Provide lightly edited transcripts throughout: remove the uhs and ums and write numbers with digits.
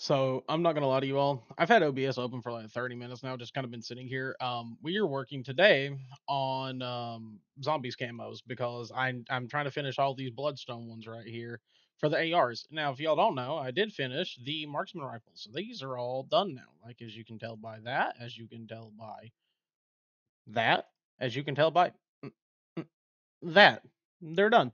So I'm not gonna lie to you all. I've had OBS open for like 30 minutes now, just kind of been sitting here. We are working today on zombies camos because I'm trying to finish all these bloodstone ones right here for the ARs. Now, if y'all don't know, I did finish the marksman rifles. So these are all done now. Like as you can tell by that, as you can tell by that, as you can tell by mm, mm, that. They're done.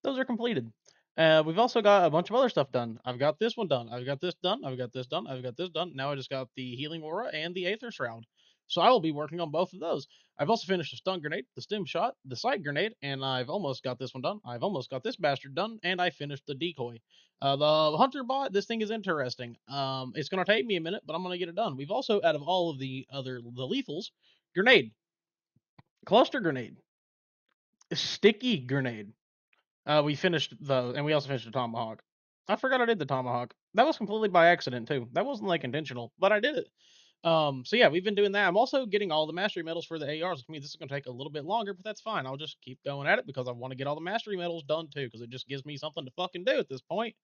Those are completed. We've also got a bunch of other stuff done. I've got this one done. I've got this done. I've got this done. I've got this done. Now I just got the healing aura and the aether shroud. So I will be working on both of those. I've also finished the stun grenade, the stim shot, the sight grenade, and I've almost got this one done. I've almost got this bastard done, and I finished the decoy. The hunter bot, this thing is interesting. It's gonna take me a minute, but I'm gonna get it done. We've also, out of all of the lethals, grenade, cluster grenade, sticky grenade. We finished and we also finished the tomahawk. I forgot I did the tomahawk. That was completely by accident too. That wasn't like intentional, but I did it. So yeah, we've been doing that. I'm also getting all the mastery medals for the ARs. I mean, this is gonna take a little bit longer, but that's fine. I'll just keep going at it because I want to get all the mastery medals done too, because it just gives me something to fucking do at this point.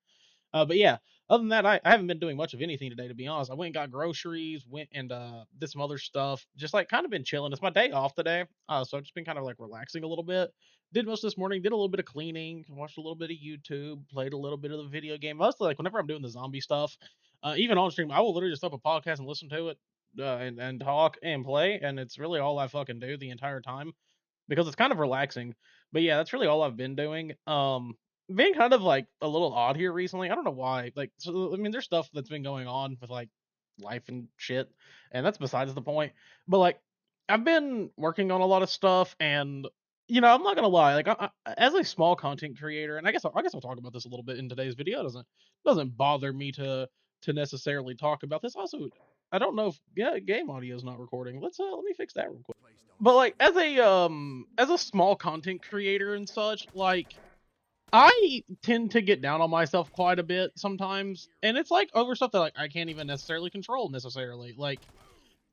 But yeah, other than that, I haven't been doing much of anything today, to be honest. I went and got groceries, went and did some other stuff. Just like kind of been chilling. It's my day off today, so I've just been kind of like relaxing a little bit. Did most this morning. Did a little bit of cleaning. Watched a little bit of YouTube. Played a little bit of the video game. Mostly like whenever I'm doing the zombie stuff, even on stream, I will literally just up a podcast and listen to it, and talk and play, and it's really all I fucking do the entire time because it's kind of relaxing. But yeah, that's really all I've been doing. Being kind of like a little odd here recently. I don't know why. Like, so I mean, there's stuff that's been going on with like life and shit, and that's besides the point. But like, I've been working on a lot of stuff, and I'm not gonna lie. Like, as a small content creator, and I guess I'll talk about this a little bit in today's video. It doesn't bother me to necessarily talk about this. Also, I don't know if game audio is not recording. Let me fix that real quick. But like as a small content creator and such, like I tend to get down on myself quite a bit sometimes, and it's like over stuff that like I can't even necessarily control necessarily. Like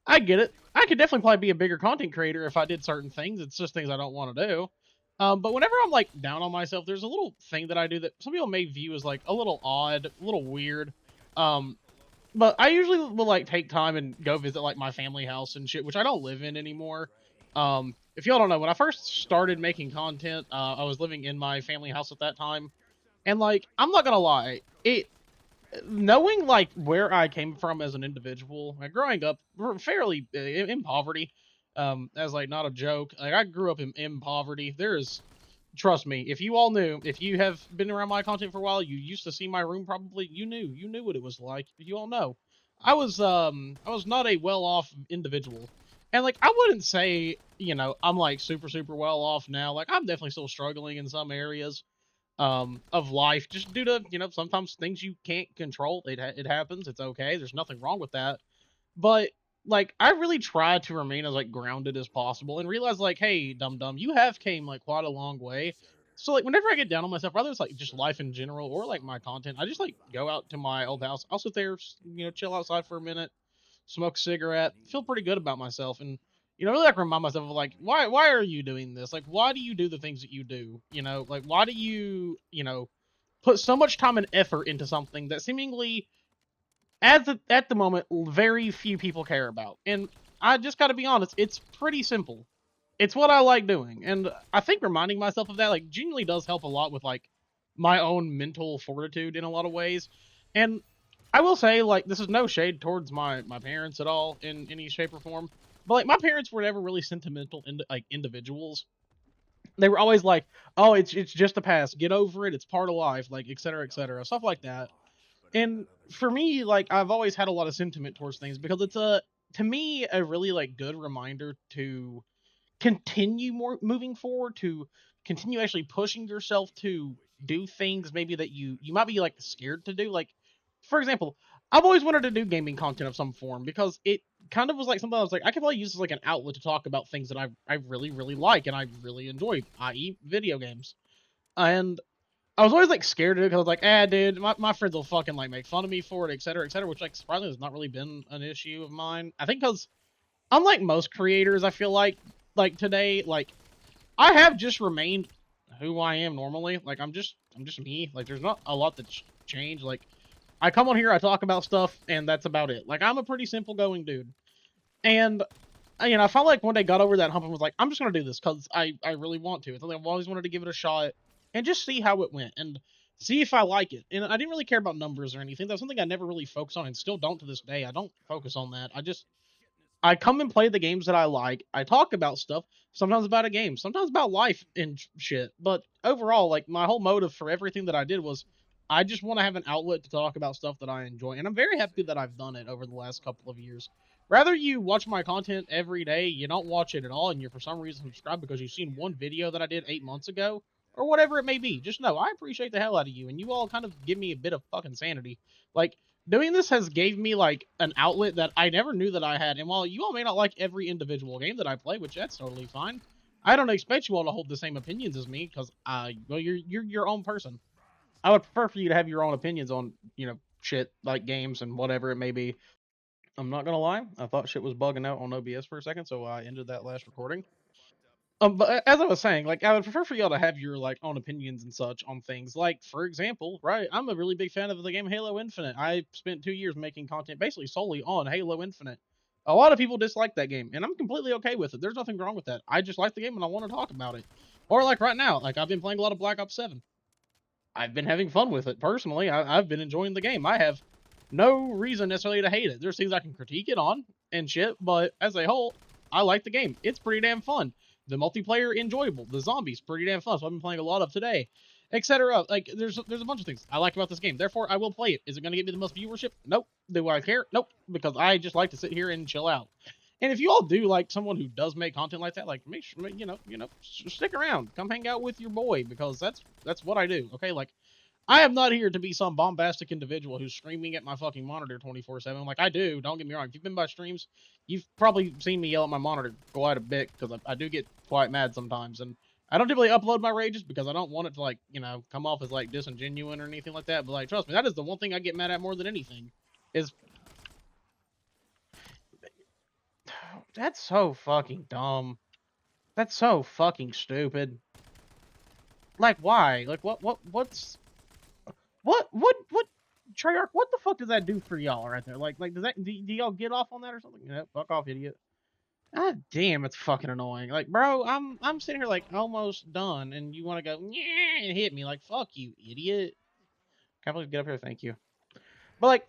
I get it. I could definitely probably be a bigger content creator if I did certain things. It's just things I don't want to do. But whenever I'm like down on myself, there's a little thing that I do that some people may view as like a little odd, a little weird. Um, but I usually will like take time and go visit like my family house and shit, which I don't live in anymore. If y'all don't know, when I first started making content, I was living in my family house at that time, and like I'm not gonna lie, it knowing like where I came from as an individual, like growing up fairly in poverty, as like not a joke. Like I grew up in poverty. Trust me, if you all knew, if you have been around my content for a while, you used to see my room probably, you knew what it was like. You all know. I was not a well-off individual. And like I wouldn't say, I'm like super super well off now. Like I'm definitely still struggling in some areas of life just due to, sometimes things you can't control. It happens. It's okay. There's nothing wrong with that. But like I really try to remain as like grounded as possible and realize like, hey, dum dum, you have came like quite a long way. So like whenever I get down on myself, whether it's like just life in general or like my content, I just like go out to my old house. I'll sit there, chill outside for a minute, smoke a cigarette, feel pretty good about myself, and really like remind myself of like why are you doing this? Like why do you do the things that you do? Like why do you put so much time and effort into something that seemingly at the moment, very few people care about. And I just got to be honest, it's pretty simple. It's what I like doing, and I think reminding myself of that like genuinely does help a lot with like my own mental fortitude in a lot of ways. And I will say, like, this is no shade towards my parents at all in any shape or form, but like my parents were never really sentimental like individuals. They were always like, "Oh, it's just a past. Get over it. It's part of life." Like, et cetera, stuff like that. And for me, like I've always had a lot of sentiment towards things because it's to me a really like good reminder to continue more moving forward, to continue actually pushing yourself to do things maybe that you might be like scared to do. Like for example, I've always wanted to do gaming content of some form because it kind of was like something I was like I could probably use as like an outlet to talk about things that I really really like and I really enjoy, i.e. video games. And I was always like scared to do it because I was like, dude, my friends will fucking like make fun of me for it, et cetera, which like surprisingly has not really been an issue of mine. I think because unlike most creators, I feel like today, like I have just remained who I am normally. Like I'm just me. Like there's not a lot that's changed. Like I come on here, I talk about stuff, and that's about it. Like, I'm a pretty simple going dude. And I felt like one day got over that hump and was like, I'm just gonna do this because I really want to. It's something I've always wanted to give it a shot and just see how it went and see if I like it. And I didn't really care about numbers or anything. That's something I never really focused on and still don't to this day. I don't focus on that. I come and play the games that I like. I talk about stuff, sometimes about a game, sometimes about life and shit. But overall, like my whole motive for everything that I did was I just want to have an outlet to talk about stuff that I enjoy. And I'm very happy that I've done it over the last couple of years. Rather you watch my content every day, you don't watch it at all, and you're for some reason subscribed because you've seen one video that I did 8 months ago, or whatever it may be. Just know I appreciate the hell out of you, and you all kind of give me a bit of fucking sanity. Like, doing this has gave me like an outlet that I never knew that I had. And while you all may not like every individual game that I play, which that's totally fine, I don't expect you all to hold the same opinions as me because well, you're your own person. I would prefer for you to have your own opinions on shit like games and whatever it may be. I'm not gonna lie, I thought shit was bugging out on OBS for a second, so I ended that last recording. But as I was saying, like I would prefer for y'all to have your like own opinions and such on things. Like, for example, right, I'm a really big fan of the game Halo Infinite. I spent 2 years making content basically solely on Halo Infinite. A lot of people dislike that game, and I'm completely okay with it. There's nothing wrong with that. I just like the game and I want to talk about it. Or like right now, like I've been playing a lot of Black Ops 7. I've been having fun with it personally. I've been enjoying the game. I have no reason necessarily to hate it. There's things I can critique it on and shit, but as a whole, I like the game. It's pretty damn fun. The multiplayer enjoyable. The zombies pretty damn fun. So I've been playing a lot of today, etc. Like there's a bunch of things I like about this game. Therefore, I will play it. Is it going to get me the most viewership? Nope. Do I care? Nope. Because I just like to sit here and chill out. And if you all do like someone who does make content like that, like make sure stick around, come hang out with your boy because that's what I do. Okay, like I am not here to be some bombastic individual who's screaming at my fucking monitor 24/7. Like I do, don't get me wrong. If you've been by streams, you've probably seen me yell at my monitor quite a bit because I do get quite mad sometimes, and I don't typically upload my rages because I don't want it to like come off as like disingenuous or anything like that. But like trust me, that is the one thing I get mad at more than anything. Is that's so fucking dumb. That's so fucking stupid. Like why? Like what's what Treyarch, what the fuck does that do for y'all right there? Like does that do y'all get off on that or something? Fuck off, idiot. God damn, it's fucking annoying. Like, bro, I'm sitting here like almost done, and you want to go and hit me like fuck you, idiot. Can I please get up here? Thank you. But like,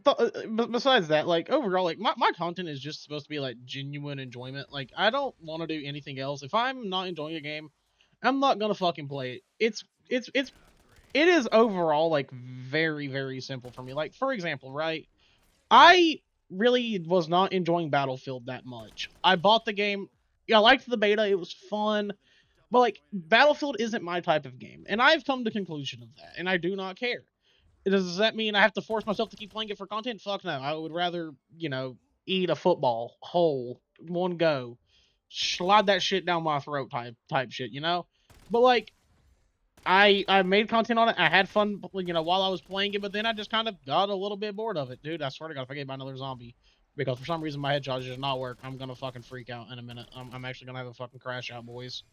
but besides that, like overall, like my content is just supposed to be like genuine enjoyment. Like, I don't want to do anything else. If I'm not enjoying a game, I'm not gonna fucking play it. It is overall like very very simple for me. Like for example, right? I really was not enjoying Battlefield that much. I bought the game. Yeah, I liked the beta. It was fun. But like Battlefield isn't my type of game, and I've come to the conclusion of that, and I do not care. Does that mean I have to force myself to keep playing it for content? Fuck no. I would rather, eat a football whole one go, slide that shit down my throat type shit, But like I made content on it. I had fun, while I was playing it, but then I just kind of got a little bit bored of it. Dude, I swear to God, if I get by another zombie, because for some reason my headshot does not work, I'm gonna fucking freak out in a minute. I'm actually gonna have a fucking crash out, boys.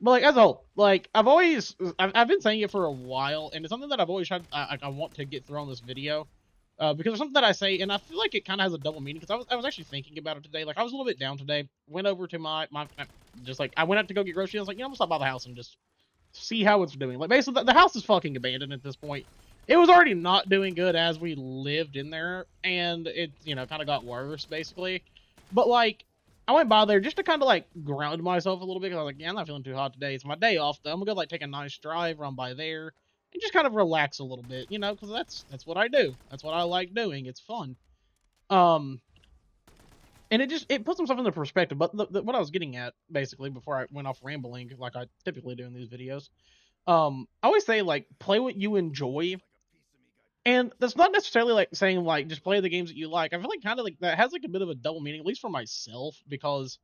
But like as a whole, like I've been saying it for a while, and it's something that I've always had. I want to get through on this video, because there's something that I say, and I feel like it kind of has a double meaning. Because I was actually thinking about it today. Like I was a little bit down today. Went over to my just like I went out to go get groceries. I was like, I'm gonna stop by the house and just see how it's doing. Like basically, the house is fucking abandoned at this point. It was already not doing good as we lived in there, and it kind of got worse basically. But like, I went by there just to kind of like ground myself a little bit. Cause I was like, yeah, I'm not feeling too hot today. It's my day off though. I'm gonna go like take a nice drive, run by there, and just kind of relax a little bit, because that's what I do. That's what I like doing. It's fun. And it puts himself into perspective. But what I was getting at, basically, before I went off rambling, like I typically do in these videos, I always say, like, play what you enjoy. And that's not necessarily, like, saying, like, just play the games that you like. I feel like kind of, like, that has, like, a bit of a double meaning, at least for myself, because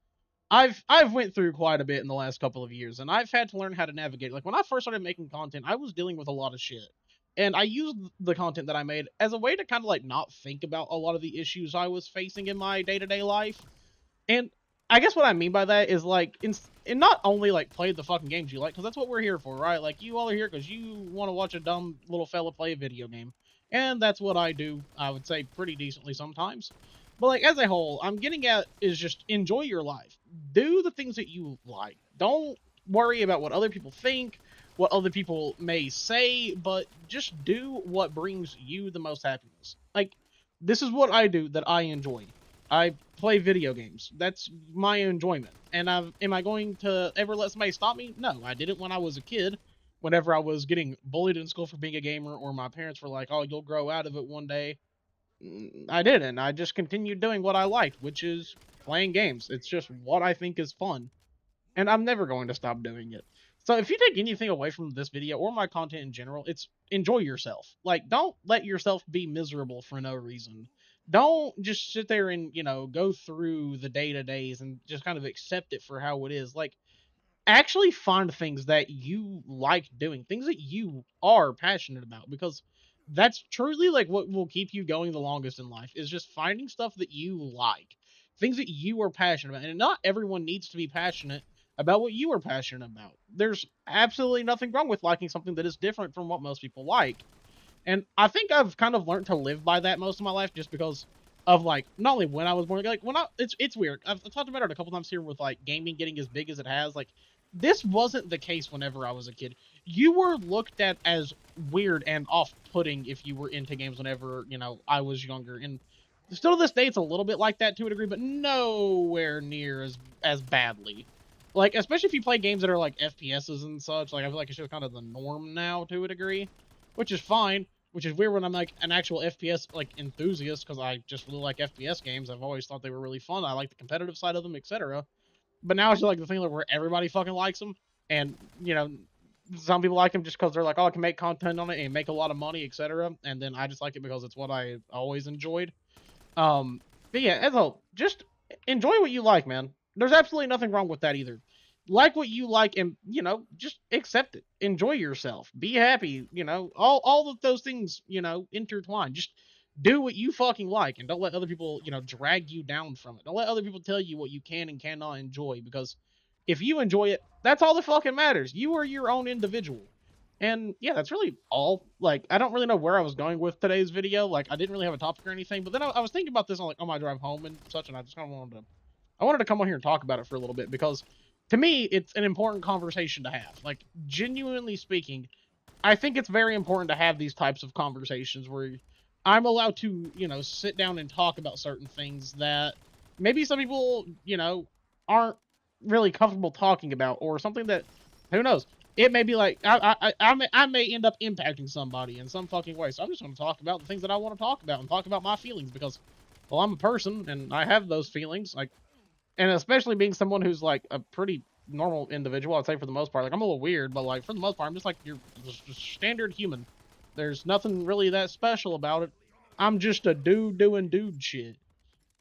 I've went through quite a bit in the last couple of years, and I've had to learn how to navigate. Like, when I first started making content, I was dealing with a lot of shit. And I used the content that I made as a way to kind of like not think about a lot of the issues I was facing in my day-to-day life. And I guess what I mean by that is like, in not only like play the fucking games you like, because that's what we're here for, right? Like you all are here because you want to watch a dumb little fella play a video game. and that's what I do, I would say, pretty decently sometimes. But like as a whole, I'm getting at is just enjoy your life. Do the things that you like. Don't worry about what other people think, what other people may say, but just do what brings you the most happiness. Like this is what I do that I enjoy. I play video games. That's my enjoyment. And am I going to ever let somebody stop me? No, I did it when I was a kid. Whenever I was getting bullied in school for being a gamer, or my parents were like, "Oh, you'll grow out of it one day." I didn't. I just continued doing what I liked, which is playing games. It's just what I think is fun, and I'm never going to stop doing it. So if you take anything away from this video or my content in general, it's enjoy yourself. Like, don't let yourself be miserable for no reason. Don't just sit there and, go through the day-to-days and just kind of accept it for how it is. Like, actually find things that you like doing, things that you are passionate about, because that's truly like what will keep you going the longest in life is just finding stuff that you like, things that you are passionate about. And not everyone needs to be passionate about what you are passionate about. There's absolutely nothing wrong with liking something that is different from what most people like. And I think I've kind of learned to live by that most of my life, just because of like not only when I was born, like when it's weird. I've talked about it a couple times here with like gaming getting as big as it has. Like this wasn't the case whenever I was a kid. You were looked at as weird and off-putting if you were into games whenever, I was younger. And still to this day it's a little bit like that to a degree, but nowhere near as badly. Like especially if you play games that are like FPSs and such, like I feel like it's just kind of the norm now to a degree, which is fine, which is weird when I'm like an actual FPS like enthusiast, because I just really like FPS games. I've always thought they were really fun. I like the competitive side of them, etc. But now it's just like the thing where everybody fucking likes them, and some people like them just because they're like, oh, I can make content on it and make a lot of money, etc. And then I just like it because it's what I always enjoyed. But yeah, as a whole, just enjoy what you like, man. There's absolutely nothing wrong with that either. Like what you like, and just accept it. Enjoy yourself. Be happy. All of those things, intertwine. Just do what you fucking like, and don't let other people, drag you down from it. Don't let other people tell you what you can and cannot enjoy, because if you enjoy it, that's all that fucking matters. You are your own individual. And yeah, that's really all. Like, I don't really know where I was going with today's video. Like, I didn't really have a topic or anything. But then I was thinking about this on my drive home and such, and I just kind of wanted to come on here and talk about it for a little bit, because to me, it's an important conversation to have. Like, genuinely speaking, I think it's very important to have these types of conversations where I'm allowed to, sit down and talk about certain things that maybe some people, aren't really comfortable talking about, or something that, who knows, it may be like I may end up impacting somebody in some fucking way. So I'm just going to talk about the things that I want to talk about and talk about my feelings, because, well, I'm a person and I have those feelings. Like, and especially being someone who's like a pretty normal individual, I'd say for the most part. Like, I'm a little weird, but like for the most part, I'm just like your standard human. There's nothing really that special about it. I'm just a dude doing dude shit.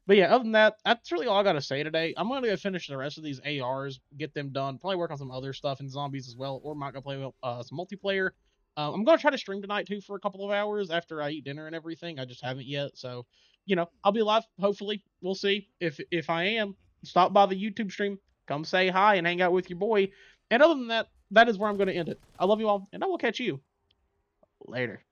But yeah, other than that, that's really all I gotta say today. I'm gonna go finish the rest of these ARs, get them done, probably work on some other stuff in zombies as well, or might go play some multiplayer. I'm gonna try to stream tonight too for a couple of hours after I eat dinner and everything. I just haven't yet, so I'll be live. Hopefully, we'll see. If I am, stop by the YouTube stream, come say hi and hang out with your boy. And other than that, that is where I'm gonna end it. I love you all, and I will catch you later.